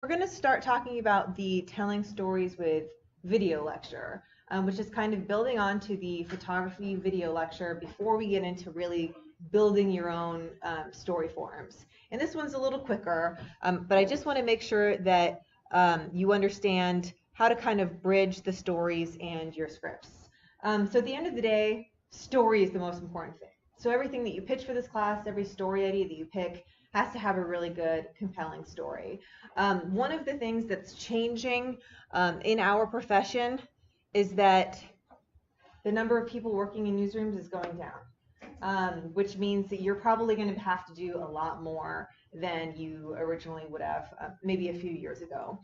We're going to start talking about the telling stories with video lecture, which is kind of building on to the photography video lecture before we get into really building your own story forms. And this one's a little quicker, but I just want to make sure that you understand how to kind of bridge the stories and your scripts. So at the end of the day, story is the most important thing. So everything that you pitch for this class, every story idea that you pick, has to have a really good, compelling story. One of the things that's changing in our profession is that the number of people working in newsrooms is going down, which means that you're probably going to have to do a lot more than you originally would have maybe a few years ago.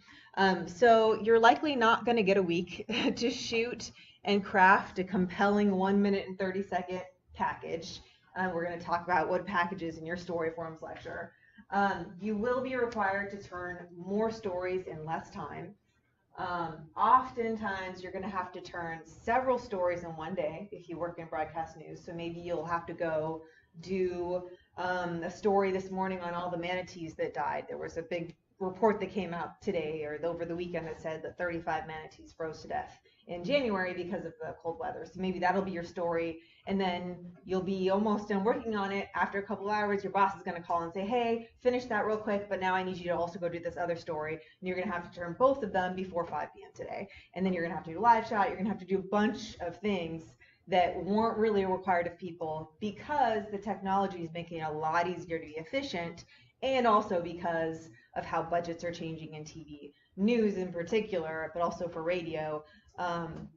So you're likely not going to get a week to shoot and craft a compelling 1 minute and 30-second package. We're going to talk about what packages in your story forms lecture. You will be required to turn more stories in less time. Oftentimes, you're going to have to turn several stories in one day if you work in broadcast news. So maybe you'll have to go do a story this morning on all the manatees that died. There was a big report that came out today or over the weekend that said that 35 manatees froze to death in January because of the cold weather. So maybe that'll be your story, and then you'll be almost done working on it. After a couple hours, your boss is going to call and say, hey, finish that real quick, but now I need you to also go do this other story, and you're going to have to turn both of them before 5 p.m. today. And then you're going to have to do a live shot. You're going to have to do a bunch of things that weren't really required of people because the technology is making it a lot easier to be efficient, and also because of how budgets are changing in TV news in particular, but also for radio.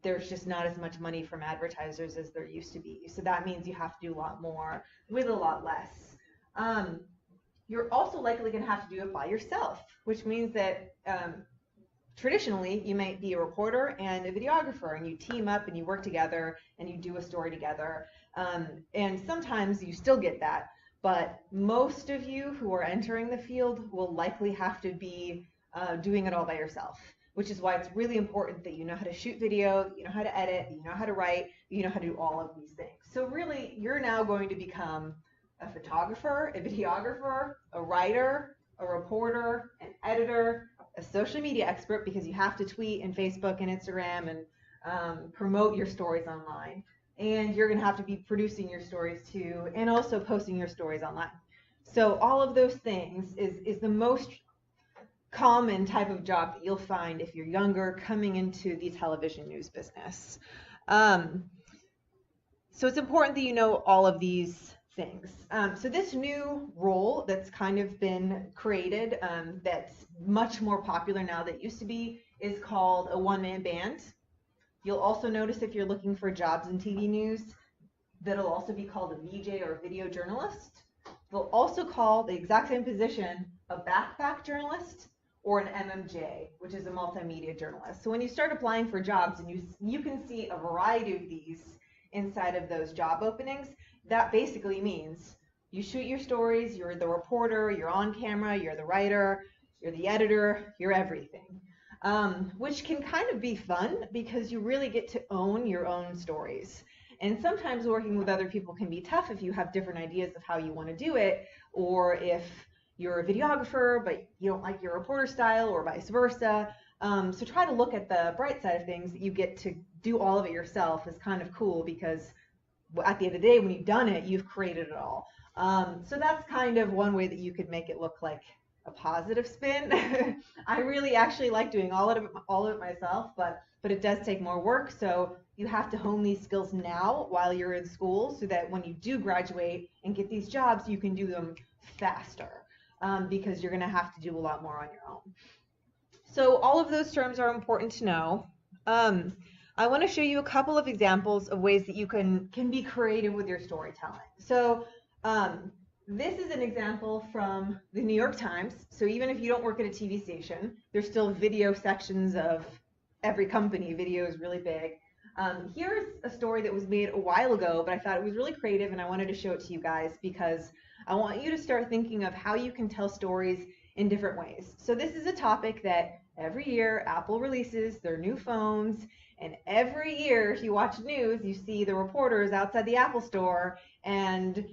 There's just not as much money from advertisers as there used to be. So that means you have to do a lot more with a lot less. You're also likely going to have to do it by yourself, which means that traditionally you might be a reporter and a videographer, and you team up and you work together and you do a story together. And sometimes you still get that, but most of you who are entering the field will likely have to be doing it all by yourself, which is why it's really important that you know how to shoot video, that you know how to edit, that you know how to write, that you know how to do all of these things. So really, you're now going to become a photographer, a videographer, a writer, a reporter, an editor, a social media expert, because you have to tweet and Facebook and Instagram and promote your stories online. And you're going to have to be producing your stories too, and also posting your stories online. So all of those things is the most common type of job that you'll find if you're younger coming into the television news business. So it's important that you know all of these things. So this new role that's kind of been created, that's much more popular now than it used to be, is called a one-man band. You'll also notice if you're looking for jobs in TV news, that'll also be called a VJ or a video journalist. They'll also call the exact same position a backpack journalist or an MMJ, which is a multimedia journalist. So when you start applying for jobs and you can see a variety of these inside of those job openings, that basically means you shoot your stories, you're the reporter, you're on camera, you're the writer, you're the editor, you're everything. Which can kind of be fun because you really get to own your own stories. And sometimes working with other people can be tough if you have different ideas of how you want to do it, or if you're a videographer but you don't like your reporter style, or vice versa. So try to look at the bright side of things, that you get to do all of it yourself is kind of cool, because at the end of the day, when you've done it, you've created it all. So that's kind of one way that you could make it look like a positive spin. I really actually like doing all of it myself, but it does take more work. So you have to hone these skills now while you're in school, so that when you do graduate and get these jobs, you can do them faster, because you're going to have to do a lot more on your own. So all of those terms are important to know. I want to show you a couple of examples of ways that you can be creative with your storytelling. So this is an example from the New York Times. So even if you don't work at a TV station, there's still video sections of every company. Video is really big. Here's a story that was made a while ago, but I thought it was really creative and I wanted to show it to you guys because I want you to start thinking of how you can tell stories in different ways. So this is a topic that every year Apple releases their new phones, and every year if you watch news, you see the reporters outside the Apple store, and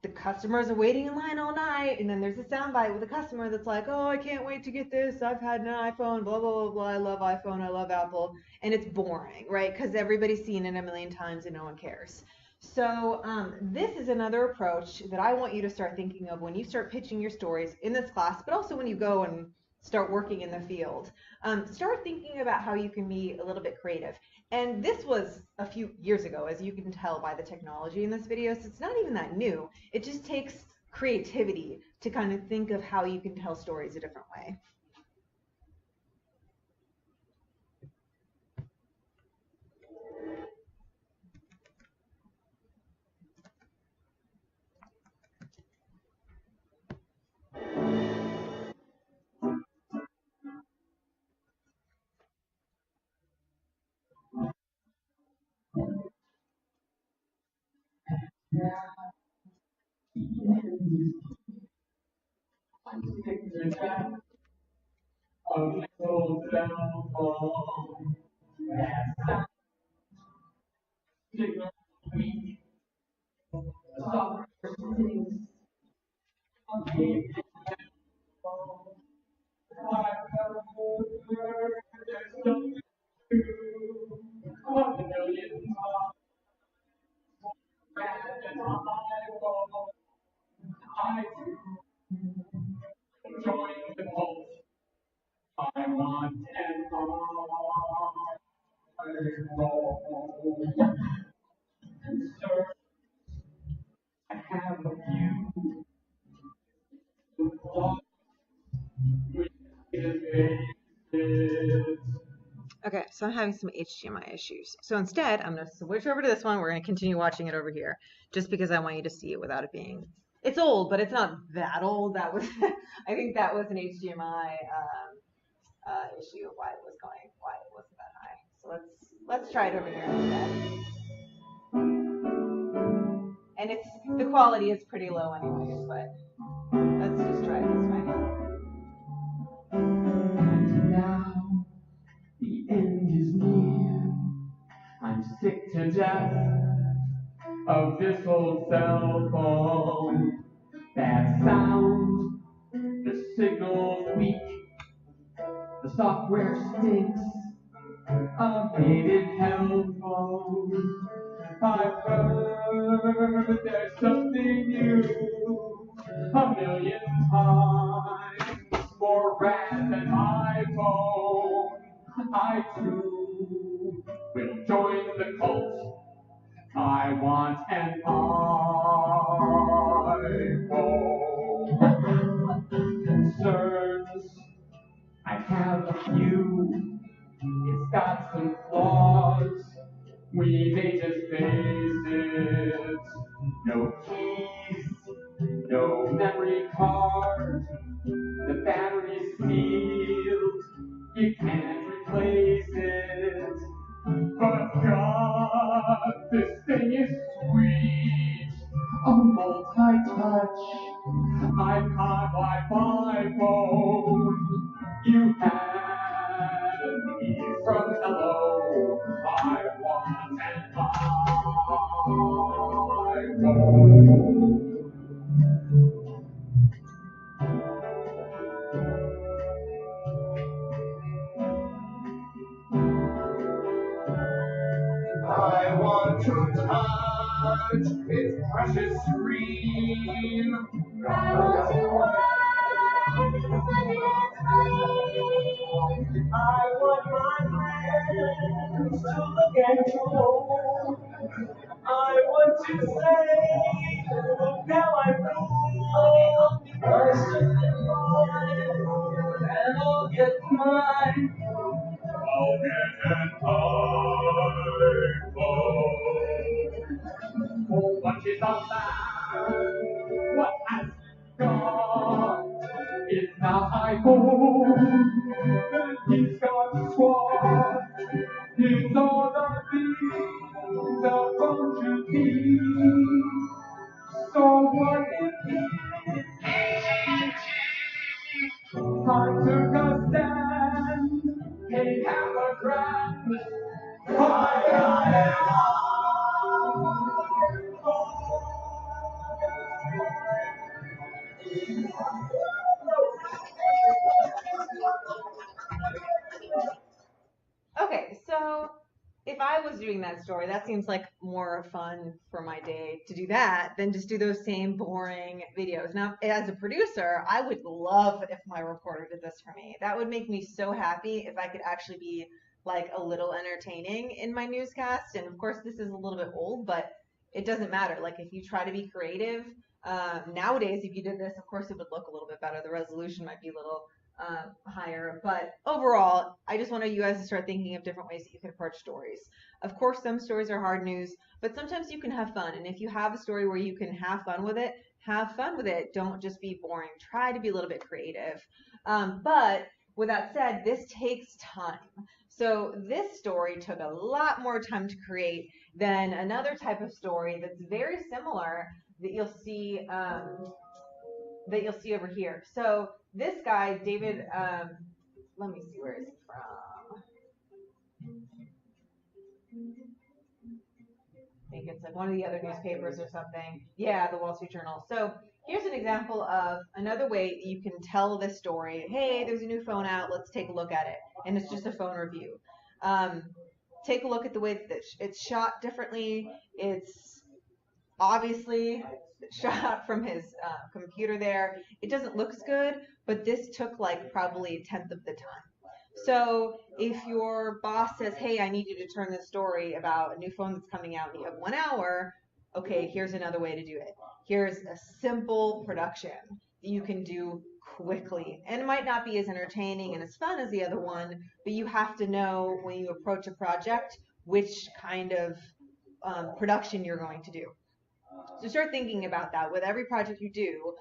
the customers are waiting in line all night, and then there's a soundbite with a customer that's like, oh, I can't wait to get this. I've had an iPhone, blah, blah, blah, blah. I love iPhone. I love Apple. And it's boring, right? Because everybody's seen it a million times and no one cares. So this is another approach that I want you to start thinking of when you start pitching your stories in this class, but also when you go and start working in the field. Start thinking about how you can be a little bit creative. And this was a few years ago, as you can tell by the technology in this video, so it's not even that new. It just takes creativity to kind of think of how you can tell stories a different way. Okay, so I'm having some HDMI issues. So instead, I'm going to switch over to this one. We're going to continue watching it over here, just because I want you to see it without it being. It's old, but it's not that old. That was, I think that was an HDMI issue of why it wasn't that high. So let's try it over here instead. And the quality is pretty low anyways, but let's just try it this way. Now the end is near. I'm sick to death of this old cell phone. That sound, the signal's weak, the software stinks. A faded telephone. I've heard there's something new, a million times more rad than iPhone. I too will join the cult. I want an iPhone. Concerns, I have a few. It's got some flaws. We may just face it. No keys, no memory card. The battery's sealed. You can't replace it. But God, this thing is sweet. A multi-touch iPod Wi-Fi phone. You had me from hello. I want an iPhone. I want to touch its precious screen. I want to watch its splendid screen. I want my friends to look and hold. I want to say, look how I'm cool. First and mine, and I'll get mine. I'll get an iPhone. Oh, what is a man? What has got? It's not iPhone. He's got squad. It's all the things a phone should be. So what if it's I took a stand, paid $500. I got it all. So if I was doing that story, that seems like more fun for my day to do that than just do those same boring videos. Now, as a producer, I would love if my reporter did this for me. That would make me so happy if I could actually be like a little entertaining in my newscast. And of course, this is a little bit old, but it doesn't matter. Like if you try to be creative, nowadays, if you did this, of course, it would look a little bit better. The resolution might be a little higher. But overall, I just want you guys to start thinking of different ways that you can approach stories. Of course, some stories are hard news, but sometimes you can have fun. And if you have a story where you can have fun with it, have fun with it. Don't just be boring. Try to be a little bit creative. But with that said, this takes time. So this story took a lot more time to create than another type of story that's very similar that you'll see over here. So this guy, David, let me see, where is he from? I think it's like one of the other newspapers or something. Yeah, the Wall Street Journal. So here's an example of another way you can tell this story. Hey, there's a new phone out. Let's take a look at it. And it's just a phone review. Take a look at the way that it's shot differently. It's obviously shot from his computer there. It doesn't look as good, but this took like probably a tenth of the time. So if your boss says, hey, I need you to turn this story about a new phone that's coming out and you have 1 hour, okay, here's another way to do it. Here's a simple production that you can do quickly. And it might not be as entertaining and as fun as the other one, but you have to know when you approach a project which kind of production you're going to do. So start thinking about that with every project you do.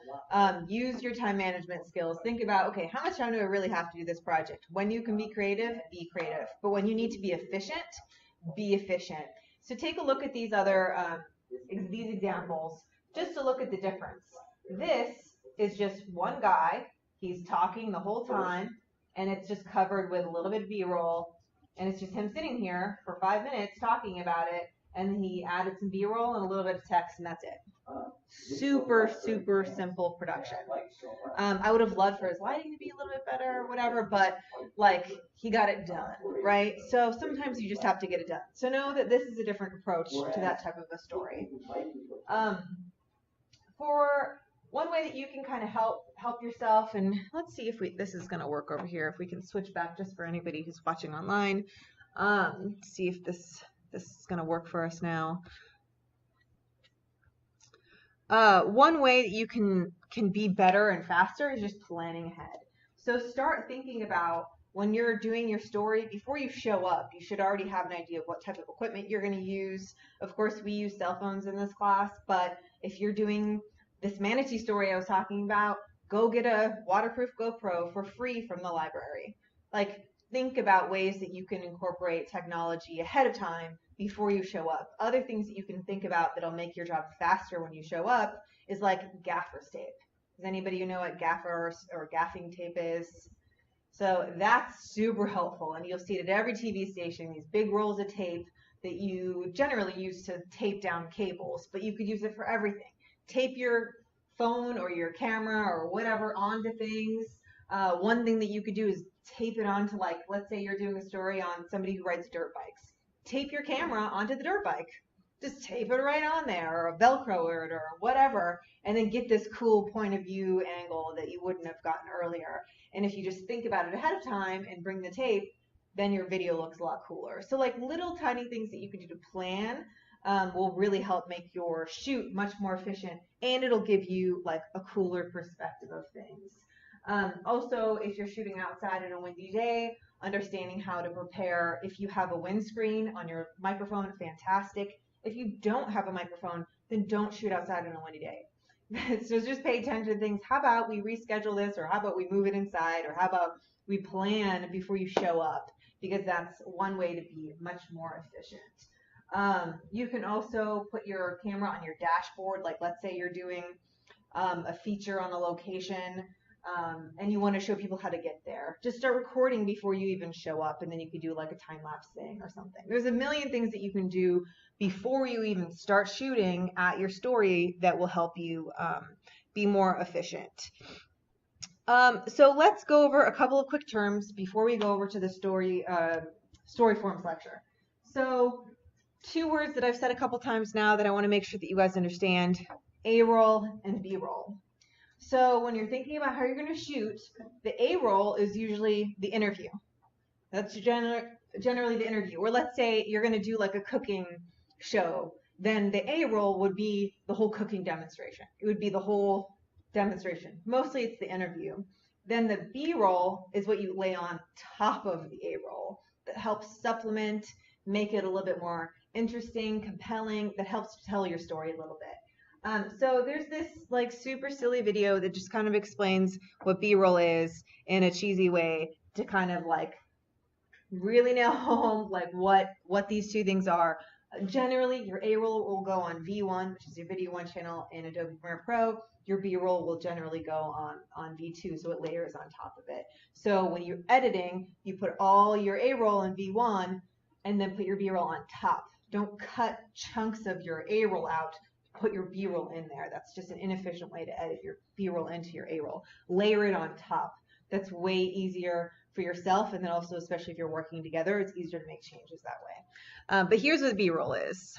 Use your time management skills. Think about, okay, how much time do I really have to do this project? When you can be creative, be creative. But when you need to be efficient, be efficient. So take a look at these other these examples just to look at the difference. This is just one guy. He's talking the whole time, and it's just covered with a little bit of B-roll, and it's just him sitting here for 5 minutes talking about it. And he added some B-roll and a little bit of text, and that's it. Super, super simple production. I would have loved for his lighting to be a little bit better or whatever, but like he got it done, right? So sometimes you just have to get it done. So know that this is a different approach to that type of a story. For one way that you can kind of help yourself, and let's see if this is going to work over here. If we can switch back just for anybody who's watching online, see if this is going to work for us now. One way that you can be better and faster is just planning ahead. So start thinking about when you're doing your story, before you show up, you should already have an idea of what type of equipment you're going to use. Of course, we use cell phones in this class, but if you're doing this manatee story I was talking about, go get a waterproof GoPro for free from the library. Like, think about ways that you can incorporate technology ahead of time before you show up. Other things that you can think about that'll make your job faster when you show up is like gaffer's tape. Does anybody know what gaffer or gaffing tape is? So that's super helpful, and you'll see it at every TV station, these big rolls of tape that you generally use to tape down cables, but you could use it for everything. Tape your phone or your camera or whatever onto things. One thing that you could do is tape it onto, like, let's say you're doing a story on somebody who rides dirt bikes. Tape your camera onto the dirt bike. Just tape it right on there, or Velcro it, or whatever, and then get this cool point of view angle that you wouldn't have gotten earlier. And if you just think about it ahead of time and bring the tape, then your video looks a lot cooler. So like little tiny things that you can do to plan will really help make your shoot much more efficient, and it'll give you like a cooler perspective of things. Also, if you're shooting outside on a windy day, understanding how to prepare. If you have a windscreen on your microphone, fantastic. If you don't have a microphone, then don't shoot outside on a windy day. So just pay attention to things. How about we reschedule this, or how about we move it inside, or how about we plan before you show up, because that's one way to be much more efficient. You can also put your camera on your dashboard. Like, let's say you're doing a feature on a location, and you want to show people how to get there. Just start recording before you even show up, and then you could do like a time-lapse thing or something. There's a million things that you can do before you even start shooting at your story that will help you be more efficient. So let's go over a couple of quick terms before we go over to the story story forms lecture. So 2 words that I've said a couple times now that I want to make sure that you guys understand: A-roll and B-roll. So when you're thinking about how you're going to shoot, the A-roll is usually the interview. That's generally the interview. Or let's say you're going to do like a cooking show, then the A-roll would be the whole cooking demonstration. It would be the whole demonstration. Mostly it's the interview. Then the B-roll is what you lay on top of the A-roll that helps supplement, make it a little bit more interesting, compelling, that helps tell your story a little bit. So there's this like super silly video that just kind of explains what B-roll is in a cheesy way to kind of like really nail home like what these two things are. Generally, your A-roll will go on V1, which is your Video 1 channel in Adobe Premiere Pro. Your B-roll will generally go on V2, so it layers on top of it. So when you're editing, you put all your A-roll in V1 and then put your B-roll on top. Don't cut chunks of your A-roll out, put your B-roll in there. That's just an inefficient way to edit your B-roll into your A-roll. Layer it on top. That's way easier for yourself, and then also, especially if you're working together, it's easier to make changes that way. But here's what B-roll is.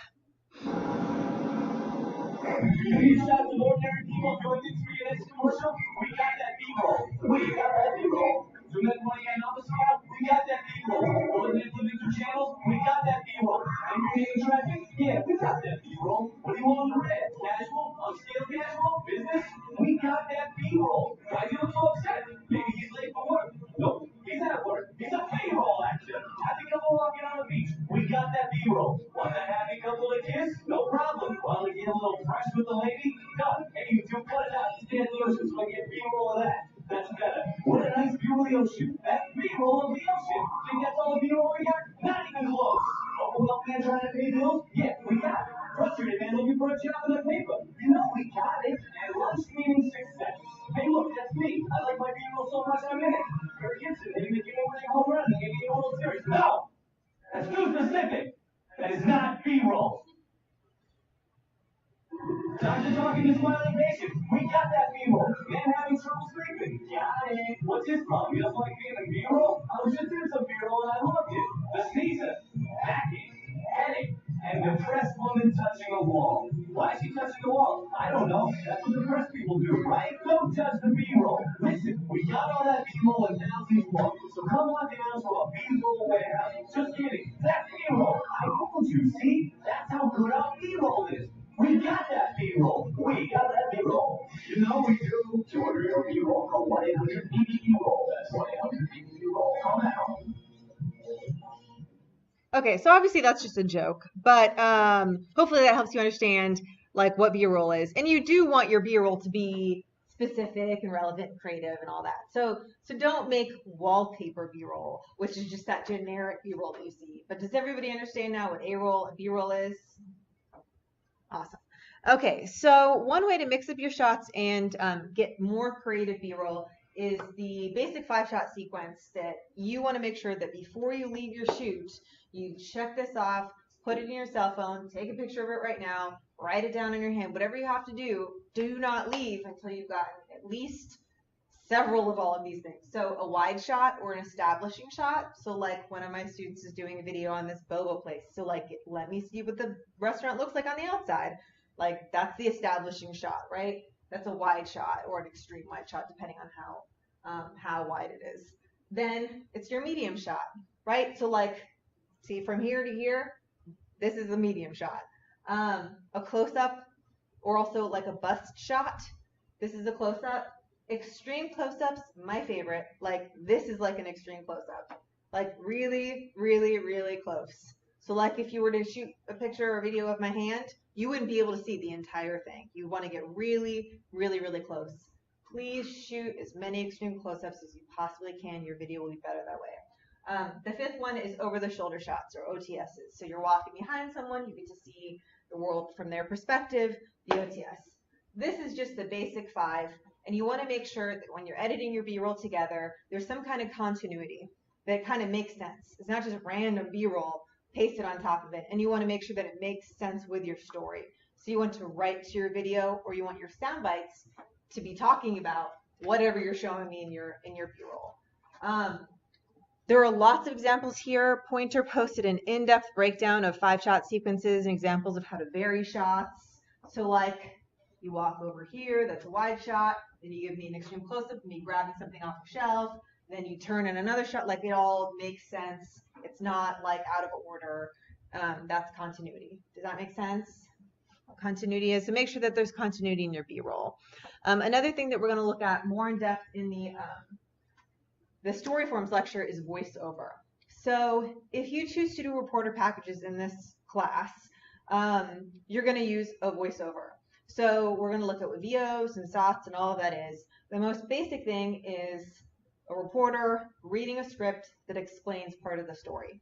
These shots of ordinary people doing this for your next commercial, we got that B-roll. We got that B-roll. Zoom in 20 office file, we got that B-roll. Rolling in living through channels, we got that B-roll. And you're hitting traffic, yeah, we got that B-roll. What do you want on red? Casual? Upscale casual? Business? We got that B-roll. Why do you look so upset? Maybe he's late for work. Nope, he's at work. He's a payroll actor. Happy couple walking on the beach. We got that B-roll. Want a happy couple to kiss? No problem. Want to get a little fresh with the lady? Done. Hey, you do cut it out to stand the ocean so I get B-roll of that. That's better. What a nice view of the ocean. That's B-roll of the ocean. Think that's all the B-roll we got? Not even close. Overwhelmed man trying to pay bills? Yeah, we got it. Frustrated man looking for a job in the paper? You know we got it. And lunch meaning success. Hey, look, that's me. I like my B-roll so much I'm in it. Kirk Gibson hitting the game-winning home run in the NBA World Series. No! That's too specific. That is not B-roll. Doctor talking to smiling patient. We got that B-roll. Man having trouble sleeping. Got it. What's his problem? You don't like being a B-roll? I was just in some B-roll and I loved it. The sneezer, hacking, headache, and depressed woman touching a wall. Why is she touching the wall? I don't know. That's what depressed people do, right? Don't touch the B-roll. Listen, we got all that B-roll in thousands one. So come on down to a B-roll warehouse. Just kidding. That's B-roll. I told you, see? That's how good our B-roll is. We got that B-roll. We got that B-roll. You know we do. To order your B-roll, call 1-800-BB-roll. That's 1-800-BB-roll. Call now. Okay, so obviously that's just a joke, but hopefully that helps you understand like what B-roll is. And you do want your B-roll to be specific and relevant and creative and all that. So don't make wallpaper B-roll, which is just that generic B-roll that you see. But does everybody understand now what A-roll and B-roll is? Awesome. Okay, so one way to mix up your shots and get more creative B-roll is the basic 5-shot sequence that you want to make sure that before you leave your shoot, you check this off, put it in your cell phone, take a picture of it right now, write it down in your hand, whatever you have to do not leave until you've gotten at least several of all of these things. So a wide shot or an establishing shot. So like one of my students is doing a video on this boba place. So like, let me see what the restaurant looks like on the outside. Like that's the establishing shot, right? That's a wide shot or an extreme wide shot, depending on how wide it is. Then it's your medium shot, right? So like, see from here to here, this is a medium shot. A close-up or also like a bust shot. This is a close-up. Extreme close-ups, my favorite. Like this is like an extreme close-up. Like really, really, really close. So like if you were to shoot a picture or a video of my hand, you wouldn't be able to see the entire thing. You want to get really, really, really close. Please shoot as many extreme close-ups as you possibly can. Your video will be better that way. The fifth one is over-the-shoulder shots or OTSs. So you're walking behind someone, you get to see the world from their perspective, the OTS. This is just the basic 5, and you want to make sure that when you're editing your B-roll together, there's some kind of continuity that kind of makes sense. It's not just random B-roll pasted on top of it, and you want to make sure that it makes sense with your story. So you want to write to your video, or you want your sound bites to be talking about whatever you're showing me in your B-roll. There are lots of examples here. Pointer posted an in-depth breakdown of 5-shot sequences and examples of how to vary shots. So like you walk over here, that's a wide shot, then you give me an extreme close-up of me grabbing something off the shelf, then you turn in another shot, like it all makes sense. It's not like out of order. That's continuity. Does that make sense? Continuity is, so make sure that there's continuity in your B-roll. Another thing that we're going to look at more in depth in the story forms lecture is voiceover. So if you choose to do reporter packages in this class, you're going to use a voiceover. So we're going to look at what VOs and SOTs and all of that is. The most basic thing is a reporter reading a script that explains part of the story.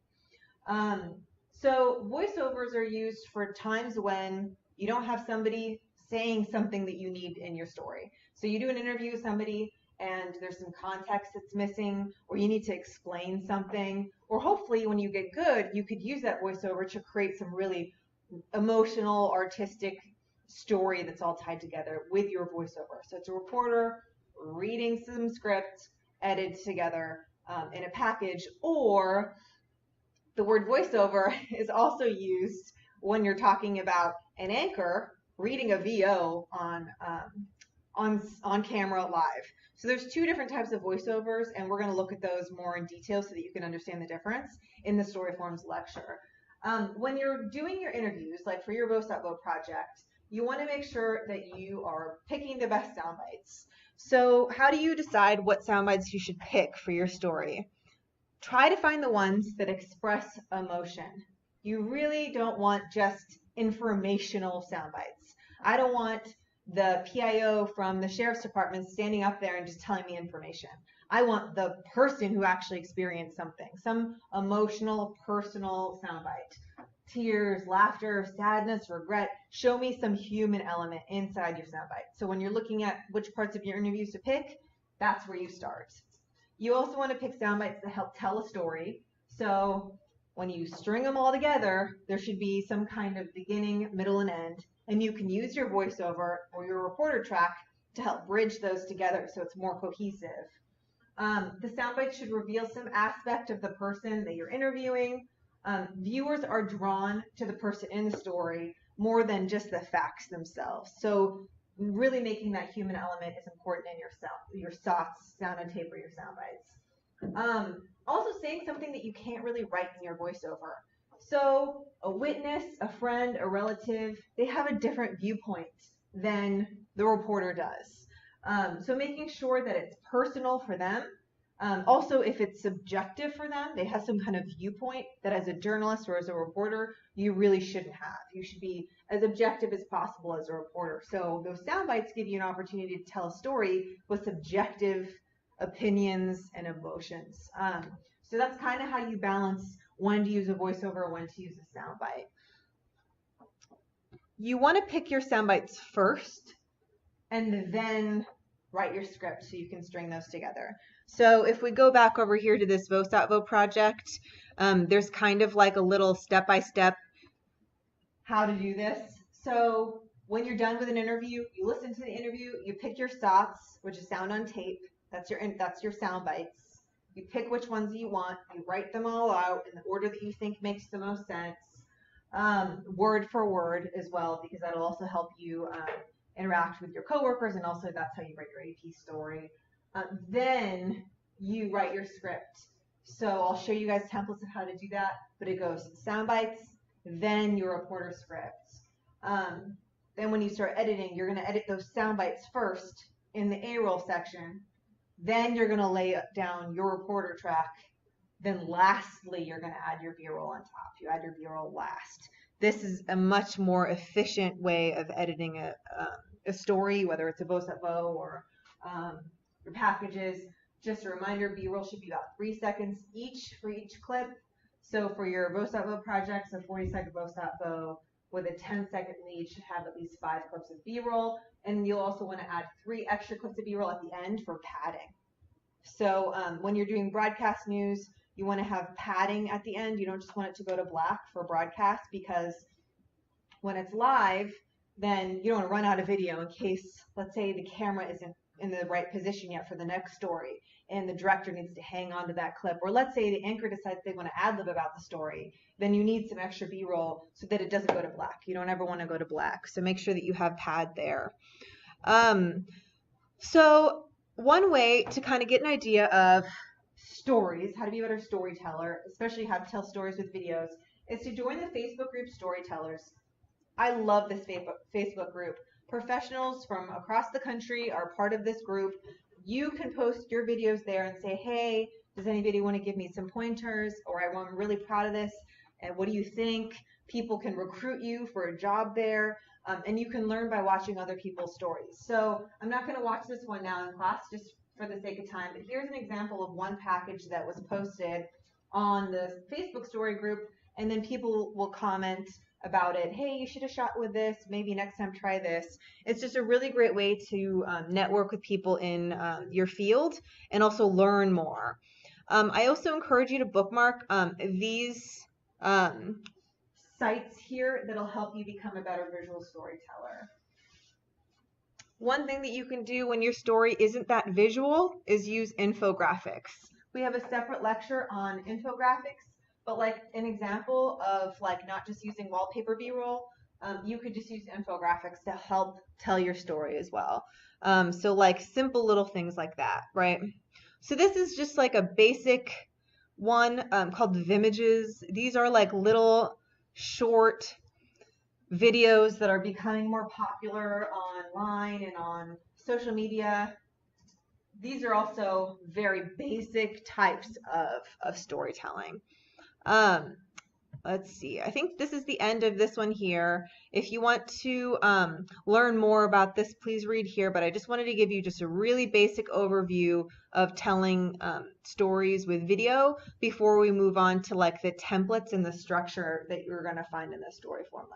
So voiceovers are used for times when you don't have somebody saying something that you need in your story. So you do an interview with somebody and there's some context that's missing, or you need to explain something, or hopefully when you get good, you could use that voiceover to create some really emotional, artistic story that's all tied together with your voiceover. So it's a reporter reading some script, edited together in a package, or the word voiceover is also used when you're talking about an anchor reading a VO on camera live. So there's two different types of voiceovers, and we're going to look at those more in detail so that you can understand the difference in the story forms lecture. When you're doing your interviews, like for your Vote.Vote project, you want to make sure that you are picking the best sound bites. So how do you decide what sound bites you should pick for your story? Try to find the ones that express emotion. You really don't want just informational sound bites. I don't want the PIO from the sheriff's department standing up there and just telling me information. I want the person who actually experienced something, some emotional, personal soundbite. Tears, laughter, sadness, regret. Show me some human element inside your soundbite. So when you're looking at which parts of your interviews to pick, that's where you start. You also want to pick soundbites that help tell a story. So when you string them all together, there should be some kind of beginning, middle, and end. And you can use your voiceover or your reporter track to help bridge those together so it's more cohesive. The soundbite should reveal some aspect of the person that you're interviewing. Viewers are drawn to the person in the story more than just the facts themselves. So really making that human element is important in your SOTs, sound on tape, or your sound bites. Also saying something that you can't really write in your voiceover. So a witness, a friend, a relative, they have a different viewpoint than the reporter does. So making sure that it's personal for them. Also, if it's subjective for them, they have some kind of viewpoint that as a journalist or as a reporter, you really shouldn't have. You should be as objective as possible as a reporter. So those sound bites give you an opportunity to tell a story with subjective opinions and emotions. So that's kind of how you balance when to use a voiceover or when to use a soundbite. You want to pick your sound bites first and then write your script so you can string those together. So if we go back over here to this Vote.Vote project, there's kind of like a little step-by-step how to do this. So when you're done with an interview, you listen to the interview, you pick your SOTs, which is sound on tape. That's your sound bites. You pick which ones you want. You write them all out in the order that you think makes the most sense, word for word as well, because that'll also help you interact with your coworkers, and also that's how you write your AP story. Then you write your script. So I'll show you guys templates of how to do that, but it goes sound bites, then your reporter script. Then when you start editing, you're going to edit those sound bites first in the A-roll section. Then you're going to lay down your reporter track. Then lastly, you're going to add your B-roll on top. You add your B-roll last. This is a much more efficient way of editing a story, whether it's a Vote.Vote or your packages. Just a reminder, B-roll should be about 3 seconds each for each clip. So for your Vote.Vote projects, a 40-second Vote.Vote with a 10-second lead should have at least 5 clips of B-roll. And you'll also want to add 3 extra clips of B-roll at the end for padding. So when you're doing broadcast news, you want to have padding at the end. You don't just want it to go to black for broadcast, because when it's live, then you don't want to run out of video in case, let's say, the camera isn't in the right position yet for the next story, and the director needs to hang on to that clip. Or let's say the anchor decides they want to ad lib about the story, then you need some extra B-roll so that it doesn't go to black. You don't ever want to go to black, so make sure that you have pad there. So one way to kind of get an idea of stories, how to be a better storyteller, especially how to tell stories with videos, is to join the Facebook group Storytellers. I love this Facebook group. Professionals from across the country are part of this group. You can post your videos there and say, hey, does anybody want to give me some pointers? Or I'm really proud of this. And what do you think? People can recruit you for a job there. And you can learn by watching other people's stories. So I'm not going to watch this one now in class just for the sake of time, but here's an example of one package that was posted on the Facebook story group, and then people will comment about it. Hey, you should have shot with this. Maybe next time try this. It's just a really great way to network with people in your field and also learn more. I also encourage you to bookmark these sites here that'll help you become a better visual storyteller. One thing that you can do when your story isn't that visual is use infographics. We have a separate lecture on infographics, but like an example of like not just using wallpaper B-roll, you could just use infographics to help tell your story as well. So like simple little things like that, right? So this is just like a basic one called Vimages. These are like little short videos that are becoming more popular online and on social media. These are also very basic types of storytelling. Let's see. I think this is the end of this one here. If you want to learn more about this, please read here. But I just wanted to give you just a really basic overview of telling stories with video before we move on to like the templates and the structure that you're going to find in the story form.